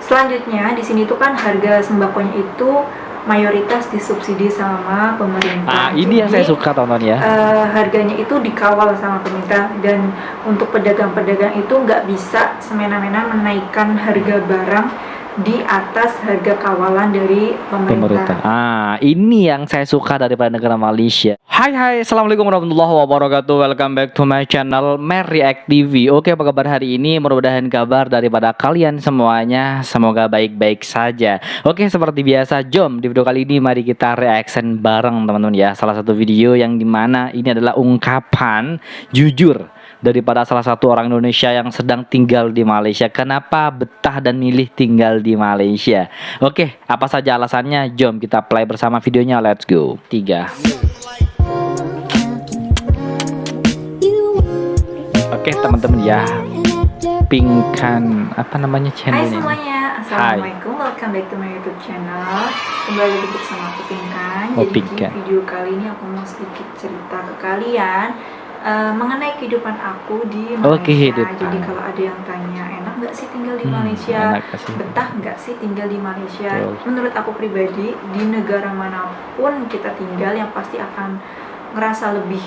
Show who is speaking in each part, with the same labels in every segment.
Speaker 1: Selanjutnya di sini tuh kan harga sembakonya itu mayoritas disubsidi sama pemerintah.
Speaker 2: Ini yang saya suka tonton ya.
Speaker 1: Harganya itu dikawal sama pemerintah, dan untuk pedagang-pedagang itu nggak bisa semena-mena menaikkan harga barang di atas harga kawalan dari pemerintah.
Speaker 2: Ini yang saya suka daripada negara Malaysia. Hai, assalamualaikum warahmatullahi wabarakatuh. Welcome back to my channel React TV. Oke, apa kabar hari ini? Mudah-mudahan kabar daripada kalian semuanya semoga baik-baik saja. Oke, seperti biasa, jom di video kali ini mari kita reaction bareng teman-teman ya. Salah satu video yang dimana ini adalah ungkapan jujur daripada salah satu orang Indonesia yang sedang tinggal di Malaysia. Kenapa betah dan milih tinggal di Malaysia? Oke, apa saja alasannya? Jom kita play bersama videonya. Let's go. 3. Oke, teman-teman ya. Pingkan apa namanya channelnya?
Speaker 1: Hai semuanya, assalamualaikum. Welcome back to my YouTube channel. Kembali lagi bersama aku Pingkan. Jadi di video kali ini aku mau sedikit cerita ke kalian mengenai kehidupan aku di Malaysia. Jadi kalau ada yang tanya, enak nggak sih tinggal di Malaysia? Betah nggak sih tinggal di Malaysia? Menurut aku pribadi, di negara manapun kita tinggal, yang pasti akan ngerasa lebih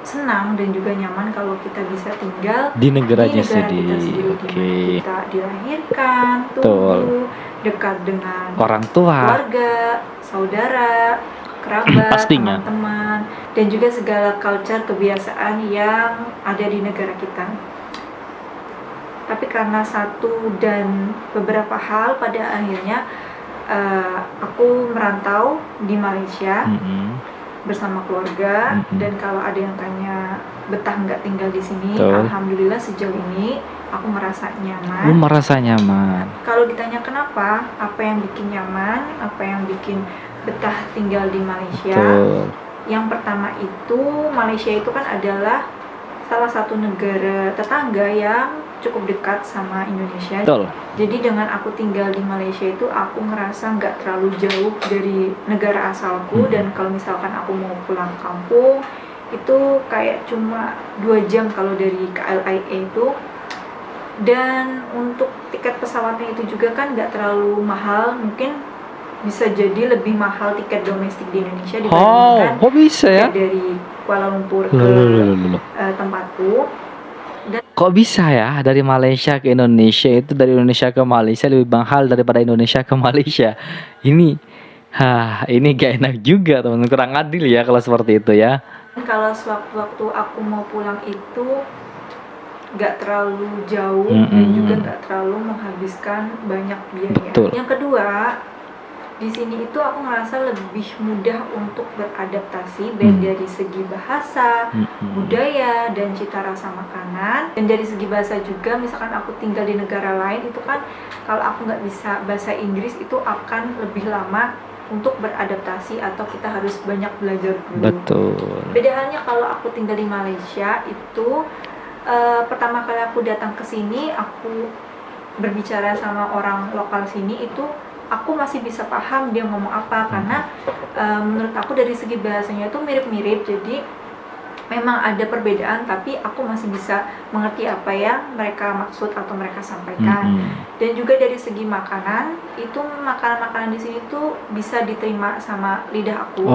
Speaker 1: senang dan juga nyaman kalau kita bisa tinggal
Speaker 2: di negara
Speaker 1: kita
Speaker 2: sendiri.
Speaker 1: Kita dilahirkan, tumbuh dekat dengan
Speaker 2: orang tua,
Speaker 1: keluarga, saudara, kerabat, teman-teman, dan juga segala culture, kebiasaan yang ada di negara kita. Tapi karena satu dan beberapa hal, pada akhirnya aku merantau di Malaysia bersama keluarga. Dan kalau ada yang tanya betah nggak tinggal di sini, alhamdulillah sejauh ini aku merasa nyaman.
Speaker 2: Merasa nyaman.
Speaker 1: Kalau ditanya kenapa, apa yang bikin nyaman, apa yang bikin betah tinggal di Malaysia? Yang pertama itu, Malaysia itu kan adalah salah satu negara tetangga yang cukup dekat sama Indonesia. Jadi dengan aku tinggal di Malaysia itu, aku ngerasa nggak terlalu jauh dari negara asalku. Dan kalau misalkan aku mau pulang kampung, itu kayak cuma 2 jam kalau dari KLIA itu. Dan untuk tiket pesawatnya itu juga kan nggak terlalu mahal, mungkin bisa jadi lebih mahal tiket domestik di Indonesia dibandingkan tiket dari Kuala Lumpur ke tempatku. Dan
Speaker 2: kok bisa ya dari Malaysia ke Indonesia itu, dari Indonesia ke Malaysia lebih mahal daripada Indonesia ke Malaysia? Ini gak enak juga teman-teman, kurang adil ya kalau seperti itu ya.
Speaker 1: Kalau sewaktu-waktu aku mau pulang itu gak terlalu jauh dan juga gak terlalu menghabiskan banyak biaya. Yang kedua, di sini itu aku ngerasa lebih mudah untuk beradaptasi, baik dari segi bahasa, budaya, dan cita rasa makanan. Dan dari segi bahasa juga, misalkan aku tinggal di negara lain, itu kan kalau aku nggak bisa bahasa Inggris, itu akan lebih lama untuk beradaptasi atau kita harus banyak belajar dulu. Beda halnya kalau aku tinggal di Malaysia itu, pertama kali aku datang ke sini, aku berbicara sama orang lokal sini itu, aku masih bisa paham dia ngomong apa, karena menurut aku dari segi bahasanya itu mirip-mirip. Jadi memang ada perbedaan, tapi aku masih bisa mengerti apa yang mereka maksud atau mereka sampaikan. Dan juga dari segi makanan, itu makanan-makanan di sini tuh bisa diterima sama lidah aku.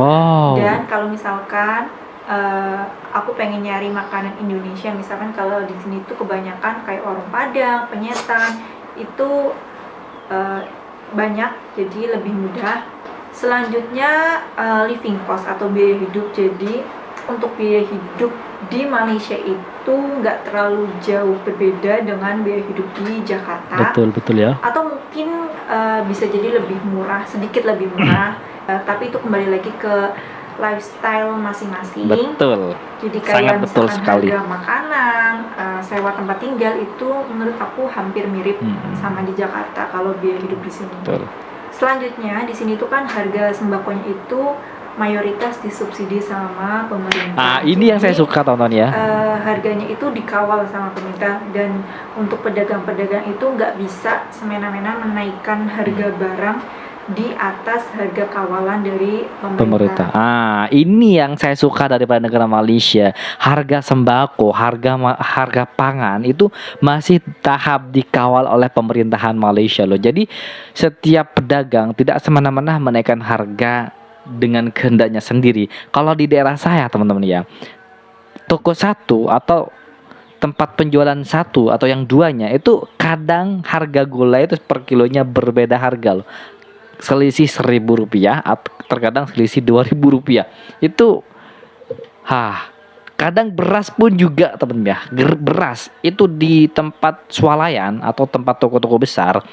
Speaker 1: Dan kalau misalkan aku pengen nyari makanan Indonesia, misalkan kalau di sini tuh kebanyakan kayak warung Padang, penyetan, itu banyak, jadi lebih mudah. Selanjutnya living cost atau biaya hidup. Jadi untuk biaya hidup di Malaysia itu nggak terlalu jauh berbeda dengan biaya hidup di Jakarta.
Speaker 2: Betul ya.
Speaker 1: Atau mungkin bisa jadi lebih murah, sedikit lebih murah. Tapi itu kembali lagi ke lifestyle masing-masing. Jadi kayak misalkan harga makanan, sewa tempat tinggal itu menurut aku hampir mirip sama di Jakarta kalau biaya hidup di sini. Selanjutnya di sini tuh kan harga sembakonya itu mayoritas disubsidi sama pemerintah.
Speaker 2: Ini yang saya suka tonton ya.
Speaker 1: Harganya itu dikawal sama pemerintah, dan untuk pedagang-pedagang itu nggak bisa semena-mena menaikkan harga barang di atas harga kawalan dari
Speaker 2: pemerintah. Ini yang saya suka daripada negara Malaysia. Harga sembako, harga pangan itu masih tahap dikawal oleh pemerintahan Malaysia loh. Jadi setiap pedagang tidak semena-mena menaikkan harga dengan kehendaknya sendiri. Kalau di daerah saya teman-teman ya, toko satu atau tempat penjualan satu atau yang duanya itu kadang harga gula itu per kilonya berbeda harga loh. Selisih Rp1.000 atau terkadang selisih Rp2.000. Itu kadang beras pun juga teman ya. Beras itu di tempat swalayan atau tempat toko-toko besar,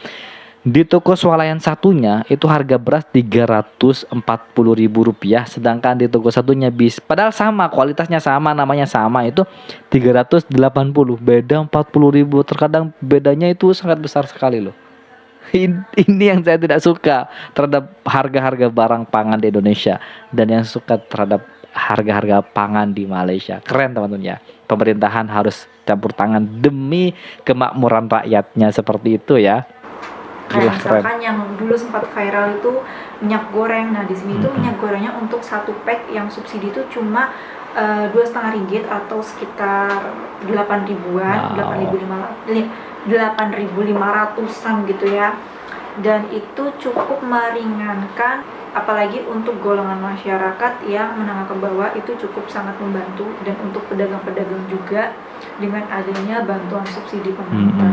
Speaker 2: di toko swalayan satunya itu harga beras Rp340.000, sedangkan di toko satunya padahal sama, kualitasnya sama, namanya sama, itu 380, beda 40.000. Terkadang bedanya itu sangat besar sekali loh. Ini yang saya tidak suka terhadap harga-harga barang pangan di Indonesia, dan yang suka terhadap harga-harga pangan di Malaysia. Keren teman-teman ya. Pemerintahan harus campur tangan demi kemakmuran rakyatnya, seperti itu ya.
Speaker 1: Kayak misalkan yang dulu sempat viral itu minyak goreng. Nah di sini tuh minyak gorengnya untuk satu pack yang subsidi itu cuma Rp2,5 atau sekitar 8.000-an, 8.500-an gitu ya. Dan itu cukup meringankan, apalagi untuk golongan masyarakat yang menengah ke bawah, itu cukup sangat membantu. Dan untuk pedagang-pedagang juga dengan adanya bantuan subsidi pemerintah.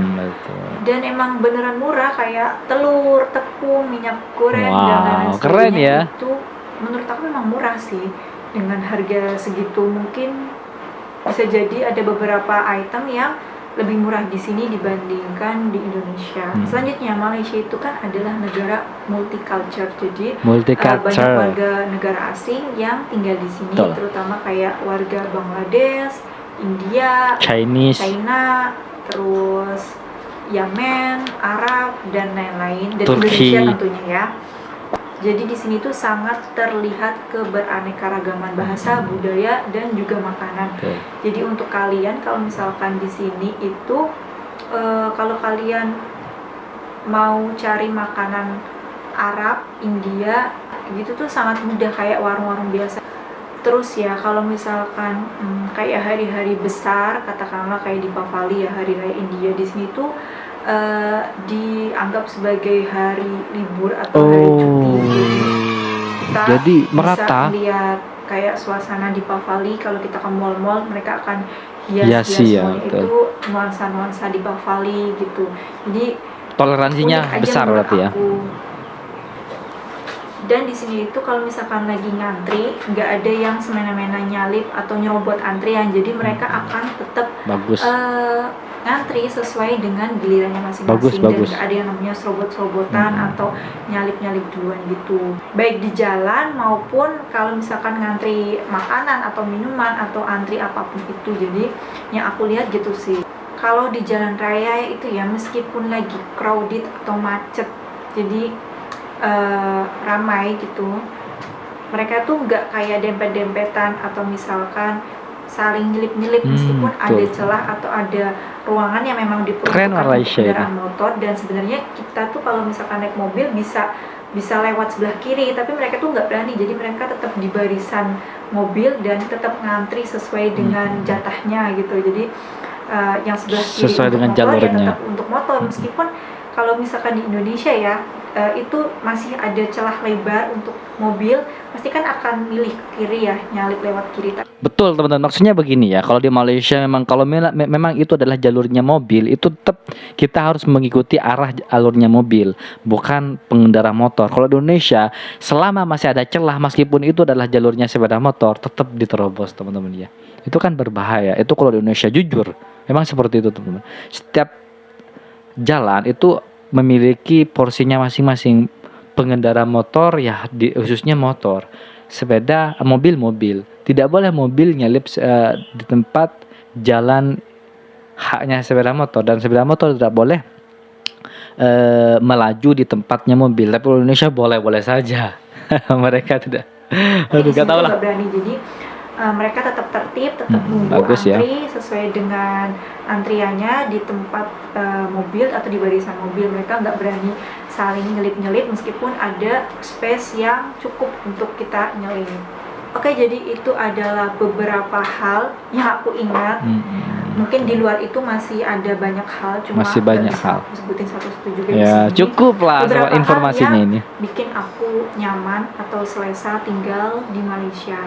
Speaker 1: Dan emang beneran murah, kayak telur, tepung, minyak goreng dan lain-lain
Speaker 2: keren ya.
Speaker 1: Itu menurut aku memang murah sih. Dengan harga segitu mungkin bisa jadi ada beberapa item yang lebih murah di sini dibandingkan di Indonesia. Selanjutnya, Malaysia itu kan adalah negara multicultural, jadi banyak warga negara asing yang tinggal di sini. Terutama kayak warga Bangladesh, India, China, terus Yemen, Arab dan lain-lain, dan Indonesia tentunya ya. Jadi di sini tuh sangat terlihat keberaneka-ragaman bahasa, budaya, dan juga makanan. Jadi untuk kalian kalau misalkan di sini itu kalau kalian mau cari makanan Arab, India gitu tuh sangat mudah, kayak warung-warung biasa. Terus ya kalau misalkan kayak hari-hari besar, katakanlah kayak di Diwali ya, hari raya India, di sini tuh dianggap sebagai hari libur atau hari cuti. Kita
Speaker 2: jadi merata
Speaker 1: bisa lihat kayak suasana di Diwali. Kalau kita ke mall-mall, mereka akan hias semuanya itu nuansa-nuansa di Diwali gitu. Jadi
Speaker 2: toleransinya besar berarti ya.
Speaker 1: Dan di sini itu kalau misalkan lagi ngantri, nggak ada yang semena-mena nyalip atau nyerobot antrian. Jadi mereka akan tetap ngantri sesuai dengan gilirannya masing-masing. Dan nggak ada yang namanya serobot-serobotan atau nyalip-nyalip duluan gitu. Baik di jalan maupun kalau misalkan ngantri makanan atau minuman atau antri apapun itu. Jadi yang aku lihat gitu sih. Kalau di jalan raya itu ya, meskipun lagi crowded atau macet, jadi ramai gitu, mereka tuh nggak kayak dempet-dempetan atau misalkan saling nyelip-nyelip, meskipun ada celah atau ada ruangan yang memang diperuntukkan untuk kendaraan motor. Dan sebenarnya kita tuh kalau misalkan naik mobil bisa lewat sebelah kiri, tapi mereka tuh nggak berani. Jadi mereka tetap di barisan mobil dan tetap ngantri sesuai dengan jatahnya gitu. Jadi yang sebelah kiri
Speaker 2: sesuai
Speaker 1: untuk
Speaker 2: dengan
Speaker 1: motor
Speaker 2: jalurnya.
Speaker 1: ya tetap untuk motor, meskipun kalau misalkan di Indonesia ya itu masih ada celah lebar untuk mobil, pasti kan akan milih kiri ya, nyalip lewat kiri.
Speaker 2: Betul teman-teman, maksudnya begini ya, kalau di Malaysia memang kalau memang itu adalah jalurnya mobil, itu tetap kita harus mengikuti arah alurnya mobil, bukan pengendara motor. Kalau di Indonesia selama masih ada celah, meskipun itu adalah jalurnya sepeda motor, tetap diterobos teman-teman ya. Itu kan berbahaya. Itu kalau di Indonesia, jujur memang seperti itu teman-teman. Setiap jalan itu memiliki porsinya masing-masing. Pengendara motor ya khususnya motor, sepeda, mobil tidak boleh mobil nyalip di tempat jalan haknya sepeda motor, dan sepeda motor tidak boleh melaju di tempatnya mobil. Tapi Indonesia boleh saja. Mereka tidak nggak tahu lah.
Speaker 1: Berani. Jadi mereka tetap tertib, tetap nunggu antri sesuai dengan antriannya di tempat mobil atau di barisan mobil. Mereka nggak berani saling nyelip-nyelip meskipun ada space yang cukup untuk kita nyelip. Oke, jadi itu adalah beberapa hal yang aku ingat. Mungkin di luar itu masih ada banyak hal, cuma
Speaker 2: masih banyak hal.
Speaker 1: Sebutin satu-satu juga
Speaker 2: ya,
Speaker 1: di sini.
Speaker 2: Cukup lah soal informasinya ini.
Speaker 1: Bikin aku nyaman atau selesa tinggal di Malaysia.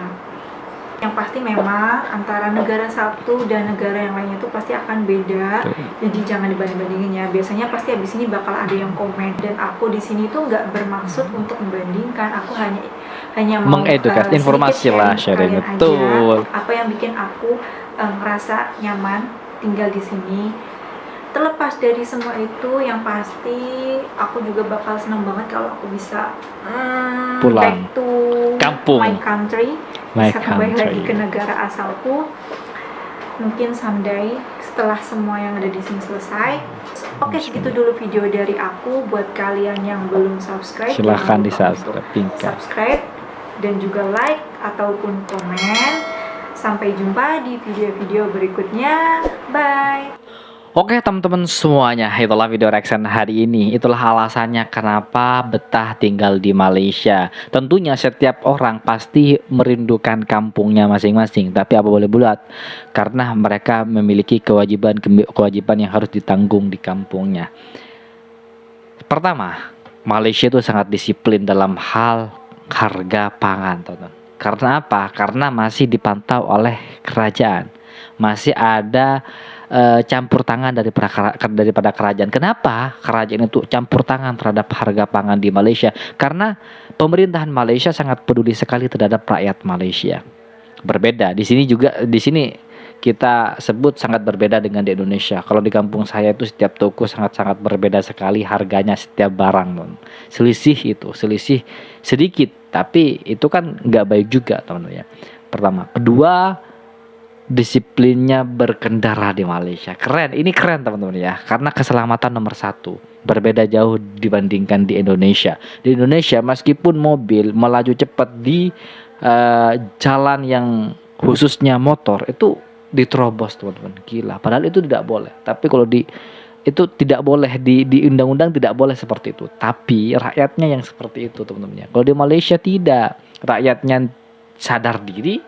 Speaker 1: Yang pasti memang antara negara satu dan negara yang lainnya itu pasti akan beda. Jadi jangan dibanding-bandingin ya. Biasanya pasti habis ini bakal ada yang komen, dan aku di sini tuh nggak bermaksud untuk membandingkan. Aku hanya mau
Speaker 2: mengedukasi informasi lah, sharing. Betul.
Speaker 1: Apa yang bikin aku ngerasa nyaman tinggal di sini. Terlepas dari semua itu, yang pasti aku juga bakal senang banget kalau aku bisa
Speaker 2: pulang
Speaker 1: back to
Speaker 2: kampung,
Speaker 1: my country, bisa kembali lagi ke negara asalku. Mungkin someday setelah semua yang ada di sini selesai. Oke, segitu dulu video dari aku. Buat kalian yang belum subscribe,
Speaker 2: silahkan di subscribe
Speaker 1: dan juga like ataupun komen. Sampai jumpa di video-video berikutnya. Bye.
Speaker 2: Oke teman-teman semuanya, itulah video reaction hari ini. Itulah alasannya kenapa betah tinggal di Malaysia. Tentunya setiap orang pasti merindukan kampungnya masing-masing. Tapi apa boleh buat, karena mereka memiliki kewajiban yang harus ditanggung di kampungnya. Pertama, Malaysia itu sangat disiplin dalam hal harga pangan, teman-teman. Karena apa? Karena masih dipantau oleh kerajaan. Masih ada campur tangan daripada kerajaan. Kenapa kerajaan itu campur tangan terhadap harga pangan di Malaysia? Karena pemerintahan Malaysia sangat peduli sekali terhadap rakyat Malaysia. Berbeda di sini kita sebut sangat berbeda dengan di Indonesia. Kalau di kampung saya itu setiap toko sangat-sangat berbeda sekali harganya setiap barang, selisih sedikit, tapi itu kan nggak baik juga, teman-teman ya. Pertama, kedua, disiplinnya berkendara di Malaysia ini keren teman-teman ya, karena keselamatan nomor satu. Berbeda jauh dibandingkan di Indonesia. Di Indonesia meskipun mobil melaju cepat di jalan yang khususnya motor itu diterobos, teman-teman. Gila, padahal itu tidak boleh. Tapi kalau itu tidak boleh di undang-undang, tidak boleh seperti itu. Tapi rakyatnya yang seperti itu, teman-teman ya. Kalau di Malaysia tidak, rakyatnya sadar diri,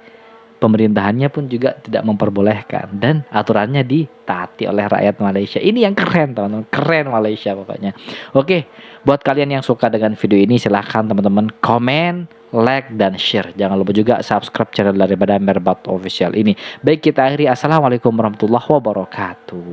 Speaker 2: pemerintahannya pun juga tidak memperbolehkan, dan aturannya ditaati oleh rakyat Malaysia. Ini yang keren, teman-teman. Keren Malaysia pokoknya. Oke, buat kalian yang suka dengan video ini, silahkan teman-teman komen, like, dan share. Jangan lupa juga subscribe channel daripada Merbad Official ini. Baik, kita akhiri. Assalamualaikum warahmatullahi wabarakatuh.